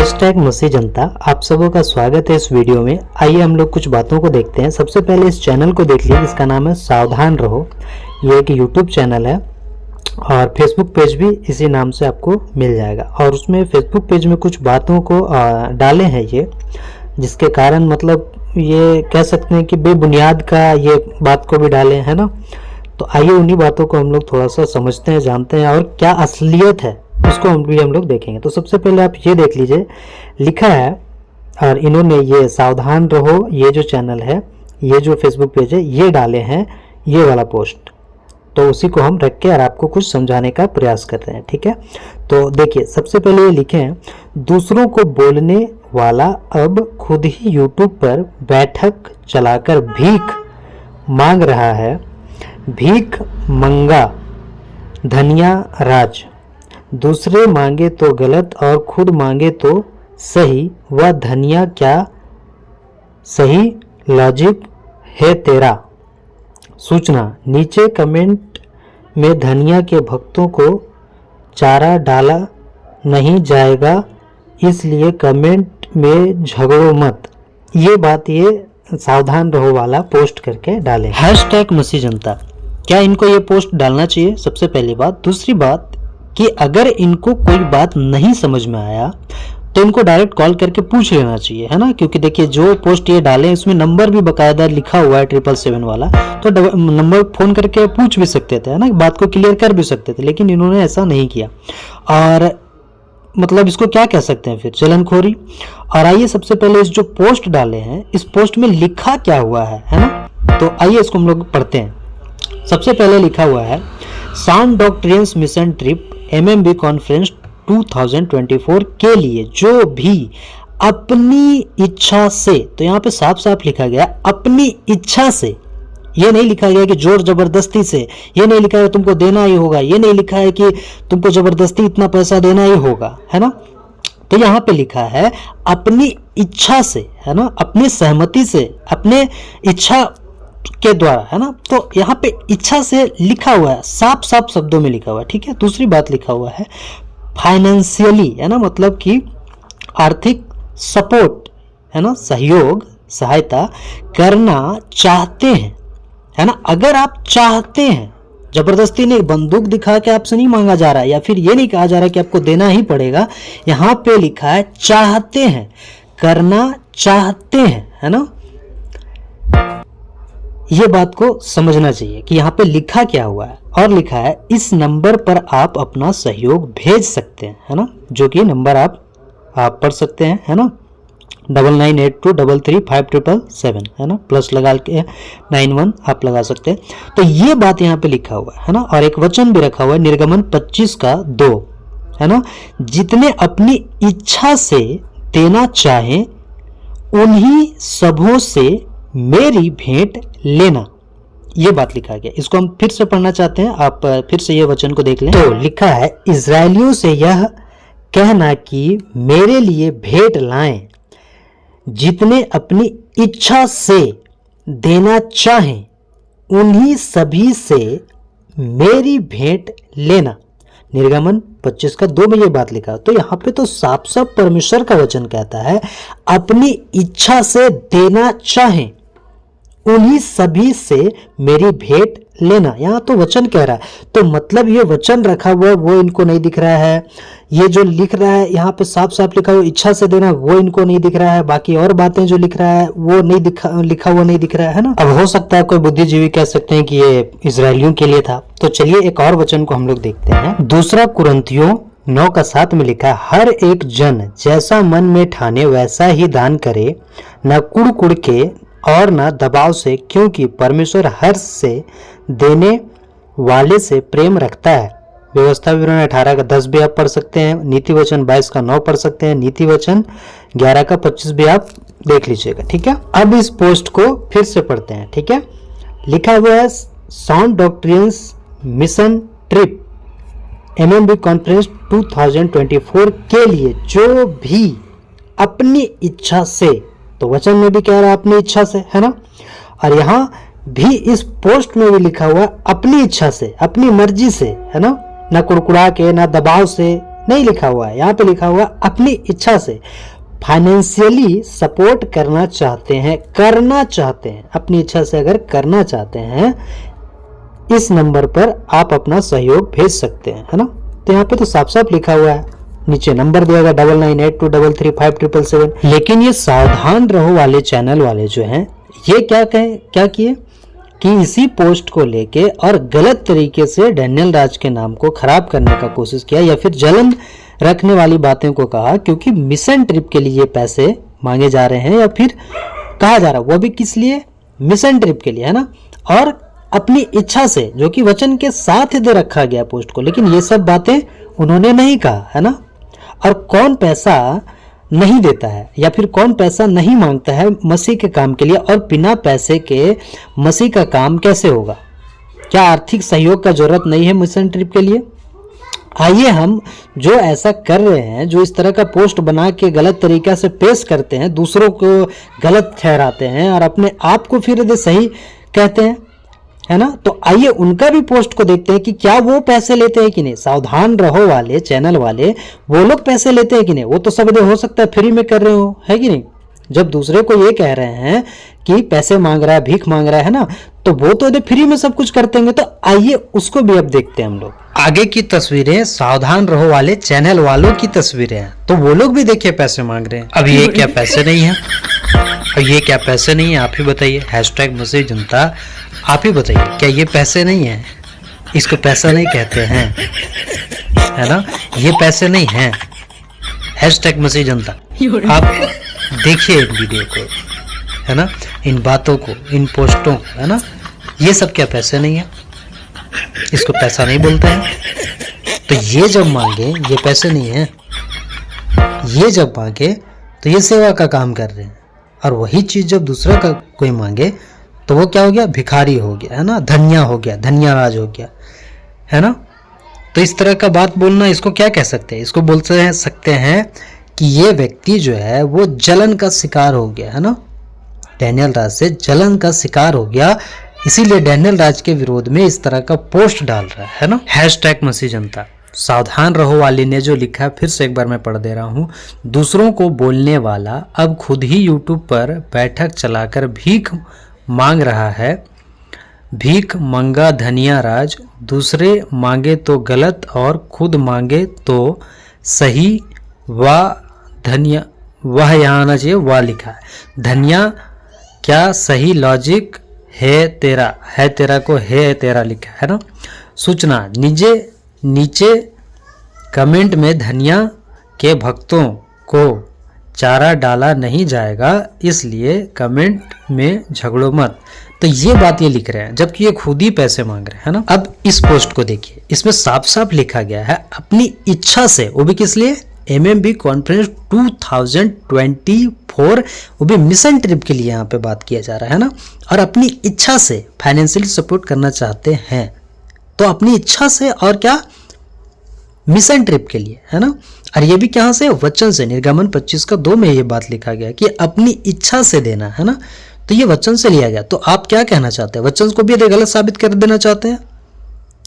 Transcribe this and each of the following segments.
Hashtag मसीह जनता, आप सबों का स्वागत है इस वीडियो में। आइए हम लोग कुछ बातों को देखते हैं। सबसे पहले इस चैनल को देख लीजिए, इसका नाम है सावधान रहो। ये एक यूट्यूब चैनल है और फेसबुक पेज भी इसी नाम से आपको मिल जाएगा। और उसमें फेसबुक पेज में कुछ बातों को डाले हैं ये, जिसके कारण मतलब ये कह सकते हैं कि बेबुनियाद का ये बात को भी डाले हैं ना। तो आइए उन्हीं बातों को हम लोग थोड़ा सा समझते हैं, जानते हैं और क्या असलियत है उसको हम लोग देखेंगे। तो सबसे पहले आप ये देख लीजिए, लिखा है और इन्होंने ये सावधान रहो, ये जो चैनल है, ये जो फेसबुक पेज है, ये डाले हैं ये वाला पोस्ट। तो उसी को हम रख के और आपको कुछ समझाने का प्रयास कर रहे हैं, ठीक है। तो देखिए, सबसे पहले ये लिखे हैं, दूसरों को बोलने वाला अब खुद ही यूट्यूब पर बैठक चलाकर भीख मांग रहा है। भीख मंगा धनिया राज, दूसरे मांगे तो गलत और खुद मांगे तो सही। वह धनिया क्या सही लॉजिक है तेरा। सूचना, नीचे कमेंट में धनिया के भक्तों को चारा डाला नहीं जाएगा, इसलिए कमेंट में झगड़ो मत। ये बात ये सावधान रहो वाला पोस्ट करके डाले। हैशटैग मसीह जनता, क्या इनको ये पोस्ट डालना चाहिए? सबसे पहली बात। दूसरी बात कि अगर इनको कोई बात नहीं समझ में आया तो इनको डायरेक्ट कॉल करके पूछ लेना चाहिए, है ना। क्योंकि देखिए, जो पोस्ट ये डाले इसमें नंबर भी बकायदा लिखा हुआ है 777 वाला, तो नंबर फोन करके पूछ भी सकते थे, है ना, बात को क्लियर कर भी सकते थे, लेकिन इन्होंने ऐसा नहीं किया। और मतलब इसको क्या कह सकते हैं फिर, जलनखोरी। और आइए सबसे पहले इस जो पोस्ट डाले हैं, इस पोस्ट में लिखा क्या हुआ है ना। तो आइए इसको हम लोग पढ़ते हैं। सबसे पहले लिखा हुआ है, sound doctrines mission trip MMB conference 2024 के लिए जो भी अपनी इच्छा से, तो यहाँ पे साफ साफ लिखा गया अपनी इच्छा से, ये नहीं लिखा गया कि जोर जबरदस्ती से, ये नहीं लिखा है तुमको देना ही होगा, ये नहीं लिखा है कि तुमको जबरदस्ती इतना पैसा देना ही होगा, है ना। तो यहाँ पे लिखा है अपनी इच्छा से, है ना, अपनी सहमति से, अपने इच्छा के द्वारा, है ना। तो यहाँ पे इच्छा से लिखा हुआ है, साफ साफ शब्दों में लिखा हुआ है, ठीक है। दूसरी बात लिखा हुआ है फाइनेंशियली, है ना, मतलब कि आर्थिक सपोर्ट, है ना, सहयोग सहायता करना चाहते हैं, है ना। अगर आप चाहते हैं, जबरदस्ती नहीं, बंदूक दिखा के आपसे नहीं मांगा जा रहा है, या फिर ये नहीं कहा जा रहा है कि आपको देना ही पड़ेगा। यहाँ पे लिखा है चाहते हैं, करना चाहते हैं, है ना। ये बात को समझना चाहिए कि यहाँ पे लिखा क्या हुआ है। और लिखा है इस नंबर पर आप अपना सहयोग भेज सकते हैं, है ना, जो कि नंबर आप पढ़ सकते हैं, है ना, 9982333577, है ना, प्लस लगा के 91 आप लगा सकते हैं। तो ये बात यहाँ पे लिखा हुआ है ना। और एक वचन भी रखा हुआ है, निर्गमन 25:2, है ना, जितने अपनी इच्छा से देना चाहें उन्हीं सबों से मेरी भेंट लेना। ये बात लिखा गया। इसको हम फिर से पढ़ना चाहते हैं, आप फिर से ये वचन को देख लें। तो लिखा है, इजराइलियों से यह कहना कि मेरे लिए भेंट लाएं, जितने अपनी इच्छा से देना चाहें उन्हीं सभी से मेरी भेंट लेना। निर्गमन 25:2 में ये बात लिखा। तो यहाँ पे तो साफ साफ परमेश्वर का वचन कहता है अपनी इच्छा से देना चाहें उन्हीं सभी से मेरी भेंट लेना। यहाँ तो वचन कह रहा है, तो मतलब ये वचन रखा हुआ है वो इनको नहीं दिख रहा है। ये जो लिख रहा है यहाँ पे साफ साफ लिखा हुआ इच्छा से देना, वो इनको नहीं दिख रहा है। बाकी और बातें जो लिख रहा है वो नहीं लिखा हुआ नहीं दिख रहा है ना। अब हो सकता है कोई बुद्धिजीवी कह सकते हैं कि ये इजराइलियों के लिए था। तो चलिए एक और वचन को हम लोग देखते हैं। दूसरा कुरिन्थियों 9:7 में लिखा है, हर एक जन जैसा मन में ठाने वैसा ही दान करे, न कुड़ के और न दबाव से, क्योंकि परमेश्वर हर्ष से देने वाले से प्रेम रखता है। व्यवस्था विवरण 18:10 भी आप पढ़ सकते हैं। नीति वचन 22:9 पढ़ सकते हैं। नीति वचन 11:25 भी आप देख लीजिएगा, ठीक है। अब इस पोस्ट को फिर से पढ़ते हैं, ठीक है। लिखा हुआ है sound doctrines mission trip MMB conference 2024 के लिए जो भी अपनी इच्छा से, तो वचन में भी कह रहा है अपनी इच्छा से, है ना। और यहाँ भी इस पोस्ट में भी लिखा हुआ अपनी इच्छा से, अपनी मर्जी से, है ना, ना कुड़कुड़ा के, ना दबाव से, नहीं लिखा हुआ है, यहाँ पे लिखा हुआ है अपनी इच्छा से फाइनेंशियली सपोर्ट करना चाहते हैं, अपनी इच्छा से अगर करना चाहते हैं, इस नंबर पर आप अपना सहयोग भेज सकते हैं, है ना। तो यहाँ पे तो साफ साफ लिखा हुआ है, नीचे नंबर दिया गया 9982335777। लेकिन ये सावधान रहो वाले चैनल वाले जो हैं, ये क्या किए कि इसी पोस्ट को लेके और गलत तरीके से डैनियल राज के नाम को खराब करने का कोशिश किया, या फिर जलन रखने वाली बातें को कहा, क्योंकि मिशन ट्रिप के लिए पैसे मांगे जा रहे हैं, या फिर कहा जा रहा है वो भी किस लिए, मिशन ट्रिप के लिए, है ना। और अपनी इच्छा से, जो कि वचन के साथ दे रखा गया पोस्ट को, लेकिन ये सब बातें उन्होंने नहीं कहा, है ना। और कौन पैसा नहीं देता है या फिर कौन पैसा नहीं मांगता है मसीह के काम के लिए, और बिना पैसे के मसीह का काम कैसे होगा। क्या आर्थिक सहयोग का जरूरत नहीं है मिशन ट्रिप के लिए। आइए हम जो ऐसा कर रहे हैं, जो इस तरह का पोस्ट बना के गलत तरीका से पेश करते हैं, दूसरों को गलत ठहराते हैं और अपने आप को फिर सही कहते हैं, है ना। तो आइए उनका भी पोस्ट को देखते हैं कि क्या वो पैसे लेते हैं कि नहीं। सावधान रहो वाले चैनल वाले, वो लोग पैसे लेते हैं कि नहीं। वो तो सब हो सकता है फ्री में कर रहे हो, है कि नहीं। जब दूसरे को ये कह रहे हैं कि पैसे मांग रहा है, भीख मांग रहा है ना, तो वो तो फ्री में सब कुछ करते हैं। तो आइए उसको भी अब देखते हैं हम लोग। आगे की तस्वीरें सावधान रहो वाले चैनल वालों की तस्वीरें हैं, तो वो लोग भी देखिए पैसे मांग रहे हैं। अब ये क्या पैसे नहीं है, और ये क्या पैसे नहीं है, आप ही बताइए। #मसीह जनता, आप ही बताइए, क्या ये पैसे नहीं है। इसको पैसा नहीं कहते हैं, है ना। ये पैसे नहीं है। #मसीह जनता, आप देखिए इन वीडियो को, है ना, इन बातों को, इन पोस्टों को, है ना। ये सब क्या पैसे नहीं है, इसको पैसा नहीं बोलते हैं। तो ये जब मांगे ये पैसे नहीं है, ये जब मांगे तो ये सेवा का काम कर रहे हैं। और वही चीज जब दूसरा का कोई मांगे तो वो क्या हो गया, भिखारी हो गया, है ना, धनिया हो गया, धनिया राज हो गया, है ना। तो इस तरह का बात बोलना, इसको क्या कह सकते हैं, इसको बोल सकते हैं कि ये व्यक्ति जो है वो जलन का शिकार हो गया, है ना। डैनियल राज से जलन का शिकार हो गया, इसीलिए डैनियल राज के विरोध में इस तरह का पोस्ट डाल रहा है ना। #मसीह जनता, सावधान रहो वाले ने जो लिखा है, फिर से एक बार मैं पढ़ दे रहा हूं। दूसरों को बोलने वाला अब खुद ही यूट्यूब पर बैठक चलाकर भीख मांग रहा है। भीख मंगा धनिया राज, दूसरे मांगे तो गलत और खुद मांगे तो सही। वाह धनिया, वह यहाँ आना चाहिए, वाह लिखा है। धनिया, क्या सही लॉजिक है तेरा को है तेरा लिखा है ना। सूचना, नीचे कमेंट में धनिया के भक्तों को चारा डाला नहीं जाएगा, इसलिए कमेंट में झगड़ो मत। तो ये बात ये लिख रहे हैं, जबकि ये खुद ही पैसे मांग रहे हैं, है ना। अब इस पोस्ट को देखिए, इसमें साफ साफ लिखा गया है अपनी इच्छा से, वो भी किस लिए, MMB कॉन्फ्रेंस 2024, वो भी मिशन ट्रिप के लिए यहाँ पे बात किया जा रहा है ना। और अपनी इच्छा से फाइनेंशियली सपोर्ट करना चाहते हैं, तो अपनी इच्छा से, और क्या, मिशन ट्रिप के लिए, है ना। और ये भी कहाँ से, वचन से। निर्गमन 25:2 में ये बात लिखा गया कि अपनी इच्छा से देना, है ना। तो ये वचन से लिया गया। तो आप क्या कहना चाहते हैं, वचन को भी गलत साबित कर देना चाहते हैं।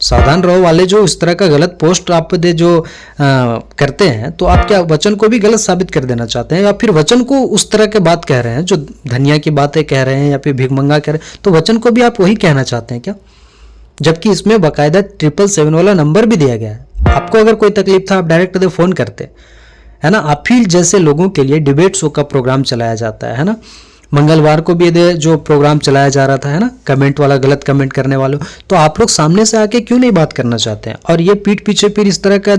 सावधान रहो वाले जो इस तरह का गलत पोस्ट आप जो करते हैं, तो आप क्या वचन को भी गलत साबित कर देना चाहते हैं, या फिर वचन को उस तरह के बात कह रहे हैं जो धनिया की बातें कह रहे हैं, या फिर भिखमंगा कह रहे हैं, तो वचन को भी आप वही कहना चाहते हैं क्या। जबकि इसमें बाकायदा 777 वाला नंबर भी दिया गया है। आपको अगर कोई तकलीफ था, आप डायरेक्ट फ़ोन करते, है ना। आप ही जैसे लोगों के लिए डिबेट शो का प्रोग्राम चलाया जाता है ना। मंगलवार को भी जो प्रोग्राम चलाया जा रहा था, है ना, कमेंट वाला, गलत कमेंट करने वालों। तो आप लोग सामने से आके क्यों नहीं बात करना चाहते हैं, और ये पीठ पीछे फिर इस तरह का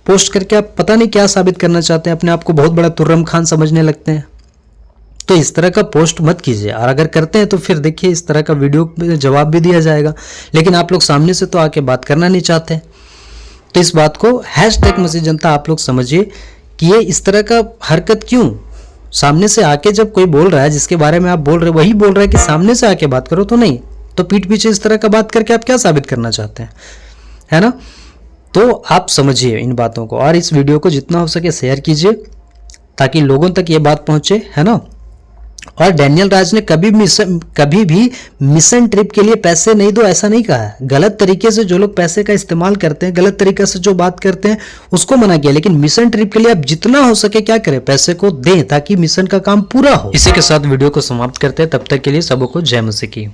पोस्ट करके आप पता नहीं क्या साबित करना चाहते हैं, अपने आप को बहुत बड़ा तुर्रम खान समझने लगते हैं। तो इस तरह का पोस्ट मत कीजिए, और अगर करते हैं तो फिर देखिए इस तरह का वीडियो में जवाब भी दिया जाएगा। लेकिन आप लोग सामने से तो आके बात करना नहीं चाहते। तो इस बात को #मसीह जनता आप लोग समझिए कि ये इस तरह का हरकत क्यों। सामने से आके जब कोई बोल रहा है, जिसके बारे में आप बोल रहे, वही बोल रहा है कि सामने से आके बात करो, तो नहीं, तो पीठ पीछे इस तरह का बात करके आप क्या साबित करना चाहते हैं, है ना। तो आप समझिए इन बातों को, और इस वीडियो को जितना हो सके शेयर कीजिए ताकि लोगों तक ये बात पहुंचे, है ना। और डैनियल राज ने कभी भी मिशन ट्रिप के लिए पैसे नहीं दो ऐसा नहीं कहा है। गलत तरीके से जो लोग पैसे का इस्तेमाल करते हैं, गलत तरीके से जो बात करते हैं, उसको मना किया। लेकिन मिशन ट्रिप के लिए आप जितना हो सके क्या करें, पैसे को दें ताकि मिशन का काम पूरा हो। इसी के साथ वीडियो को समाप्त करते हैं। तब तक के लिए सबको जय मसीह की।